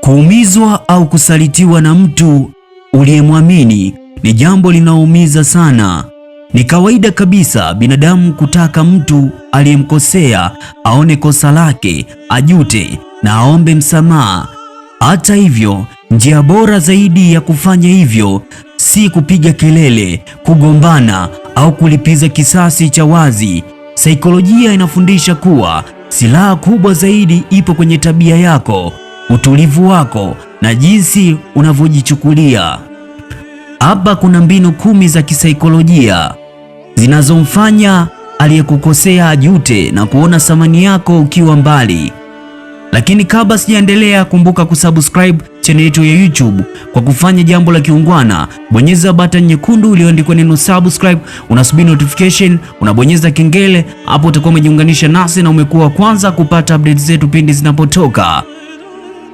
Kuumizwa au kusalitiwa na mtu uliyemwamini ni jambo linaloumiza sana. Ni kawaida kabisa binadamu kutaka mtu aliyemkosea aone kosa lake, ajute na aombe msamaha. Hata hivyo, njia bora zaidi ya kufanya hivyo si kupiga kelele, kugombana au kulipiza kisasi cha wazi. Saikolojia inafundisha kuwa silaha kubwa zaidi ipo kwenye tabia yako, utulivu wako na jinsi unavyojichukulia. Hapa kuna mbinu 10 za kisaikolojia zinazomfanya aliyekukosea ajute na kuona thamani yako ukiwa mbali. Lakini kabla sijaendelea, kumbuka kusubscribe channel yetu ya YouTube kwa kufanya jambo la kiungwana. Bonyeza button nyekundu iliyoandikwa neno subscribe, unasubiri notification, unabonyeza kengele. Hapo utakuwa umejiunganisha nasi na umekuwa kwanza kupata updates zetu pindi zinapotoka.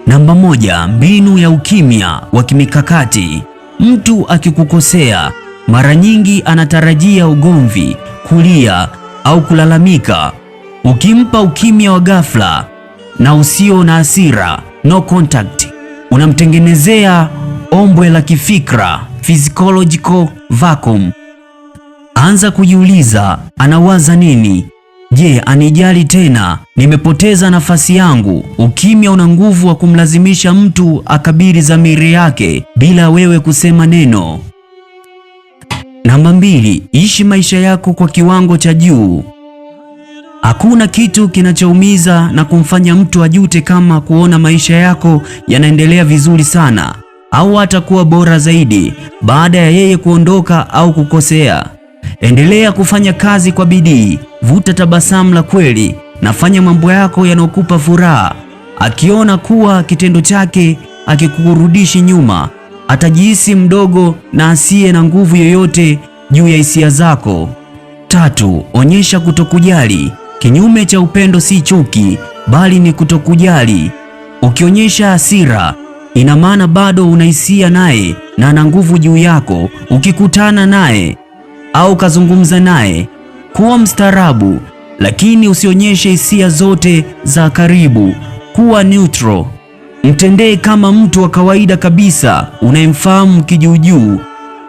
Namba 1, mbinu ya ukimya wa kimikakati. Mtu akikukosea, mara nyingi anatarajia ugomvi, kulia au kulalamika. Ukimpa ukimya wa ghafla na usio na hasira, no contact, unamtengenezea ombwe la kifikra, physiological vacuum. Anza kujiuliza, anawaza nini? Je, anijali tena? Nimepoteza nafasi yangu? Ukimya una nguvu wa kumlazimisha mtu akabiri dhamiri yake bila wewe kusema neno. Namba 2, ishi maisha yako kwa kiwango cha juu. Hakuna kitu kinachoumiza na kumfanya mtu ajute kama kuona maisha yako yanaendelea vizuri sana au hata kuwa bora zaidi baada ya yeye kuondoka au kukosea. Endelea kufanya kazi kwa bidii, vuta tabasamu la kweli na fanya mambo yako yanayokupa furaha. Akiona kuwa kitendo chake akikurudishi nyuma, atajihisi mdogo na asiye na nguvu yoyote juu ya hisia zako. 3, onyesha kutokujali. Kinyume cha upendo si chuki, bali ni kutokujali. Ukionyesha hasira, ina maana bado unahisia naye na ana nguvu juu yako. Ukikutana naye au kazungumza naye, kuwa mstaarabu, lakini usionyeshe hisia zote za karibu. Kuwa neutral. Mtendee kama mtu wa kawaida kabisa unayemfahamu kijuujuu.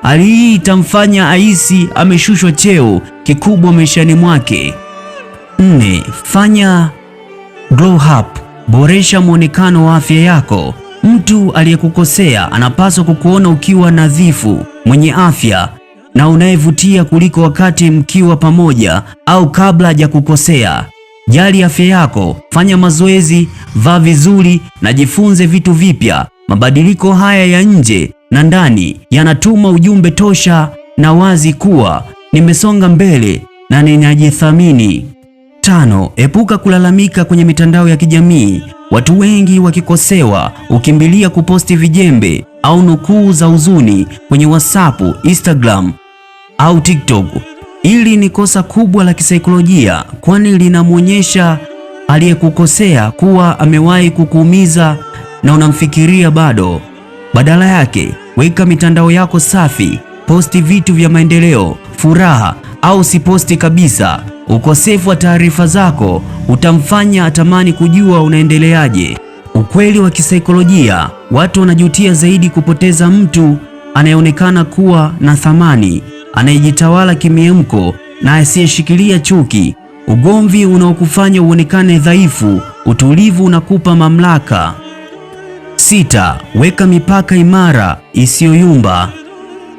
Hali hii itamfanya ahisi ameshushwa cheo kikubwa maishani mwake. 4, fanya glow up. Boresha muonekano wa afya yako. Mtu aliyekukosea anapaswa kukuona ukiwa nadhifu, mwenye afya na unayevutia kuliko wakati mkiwa pamoja au kabla hajakukosea. Jali afya yako, fanya mazoezi, vaa vizuri na jifunze vitu vipya. Mabadiliko haya ya nje na ndani yanatuma ujumbe tosha na wazi kuwa nimesonga mbele na ninajithamini. 5, epuka kulalamika kwenye mitandao ya kijamii. Watu wengi wakikosewa ukimbilia kuposti vijembe au nukuu za huzuni kwenye WhatsApp, Instagram au TikTok. Hili ni kosa kubwa la kisaikolojia, kwani linamwonyesha aliyekukosea kuwa amewahi kukuumiza na unamfikiria bado. Badala yake, weka mitandao yako safi, posti vitu vya maendeleo, furaha au siposti kabisa. Ukosefu wa taarifa zako utamfanya atamani kujua unaendeleaje. Ukweli wa kisaikolojia, watu wanajutia zaidi kupoteza mtu anayeonekana kuwa na thamani, anayejitawala kimiemko na asiyeshikilia chuki. Ugomvi unaokufanya uonekane dhaifu, utulivu unakupa mamlaka. 6, weka mipaka imara isiyoyumba.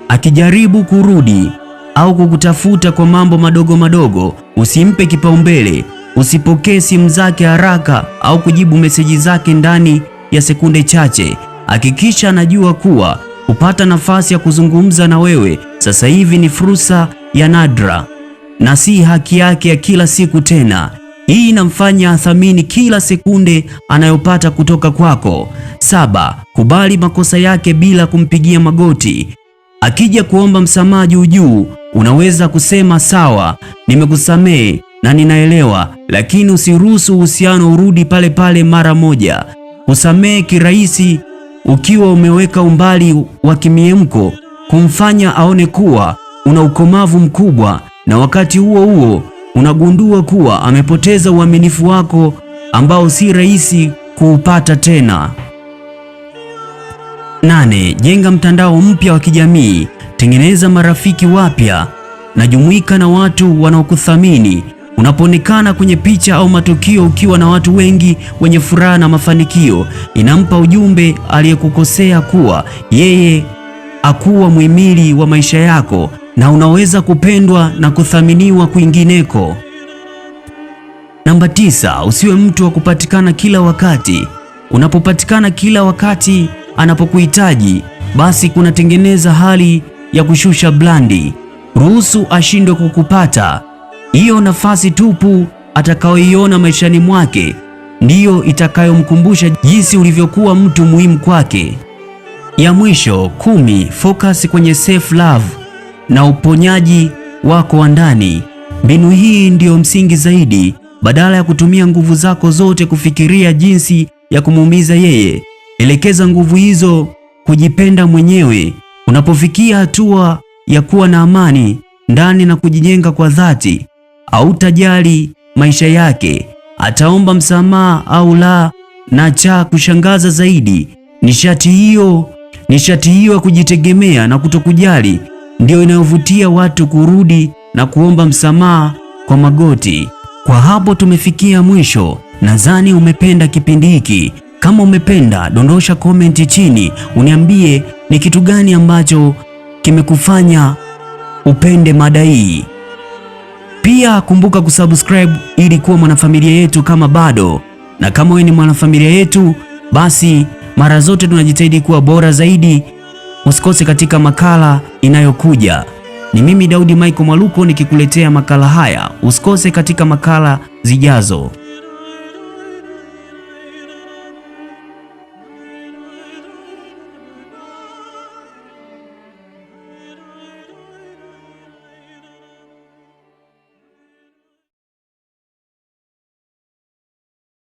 Akijaribu kurudi au kukutafuta kwa mambo madogo madogo, usimpe kipaumbele. Usipokee simu zake haraka au kujibu meseji zake ndani ya sekunde chache. Hakikisha anajua kuwa kupata nafasi ya kuzungumza na wewe sasa hivi ni fursa ya nadra na si haki yake ya kila siku tena. Hii inamfanya athamini kila sekunde anayopata kutoka kwako. 7, kubali makosa yake bila kumpigia magoti. Akija kuomba msamaha juu, unaweza kusema sawa, nimekusamehe na ninaelewa, lakini usiruhusu uhusiano urudi pale pale mara moja. Kusamehe kirahisi ukiwa umeweka umbali wa kimiemko kumfanya aone kuwa una ukomavu mkubwa, na wakati huo huo unagundua kuwa amepoteza uaminifu wako ambao si rahisi kuupata tena. 8. Jenga mtandao mpya wa kijamii. Tengeneza marafiki wapya na jumuika na watu wanaokuthamini. Unapoonekana kwenye picha au matukio ukiwa na watu wengi wenye furaha na mafanikio, inampa ujumbe aliyekukosea kuwa yeye hakuwa muhimili wa maisha yako na unaweza kupendwa na kuthaminiwa kwingineko. Namba 9. Usiwe mtu wa kupatikana kila wakati. Unapopatikana kila wakati anapokuhitaji, basi kunatengeneza hali ya kushusha blandi. Ruhusu ashindwe kukupata. Hiyo nafasi tupu atakayoiona maishani mwake ndiyo itakayomkumbusha jinsi ulivyokuwa mtu muhimu kwake. Ya mwisho 10. Focus kwenye self love na uponyaji wako wa ndani. Mbinu hii ndiyo msingi zaidi. Badala ya kutumia nguvu zako zote kufikiria jinsi ya kumuumiza yeye, elekeza nguvu hizo kujipenda mwenyewe. Unapofikia hatua ya kuwa na amani ndani na kujijenga kwa dhati, hautajali maisha yake ataomba msamaha au la. Na cha kushangaza zaidi, nishati hiyo ya kujitegemea na kutokujali ndio inayovutia watu kurudi na kuomba msamaha kwa magoti. Kwa hapo tumefikia mwisho. Nadhani umependa kipindi hiki. Kama umependa, dondosha komenti chini uniambie ni kitu gani ambacho kimekufanya upende mada hii. Pia kumbuka kusubscribe ili kuwa mwanafamilia yetu kama bado, na kama wewe ni mwanafamilia yetu, basi mara zote tunajitahidi kuwa bora zaidi. Usikose katika makala inayokuja. Ni mimi Daudi Michael Mwaluko nikikuletea makala haya. Usikose katika makala zijazo.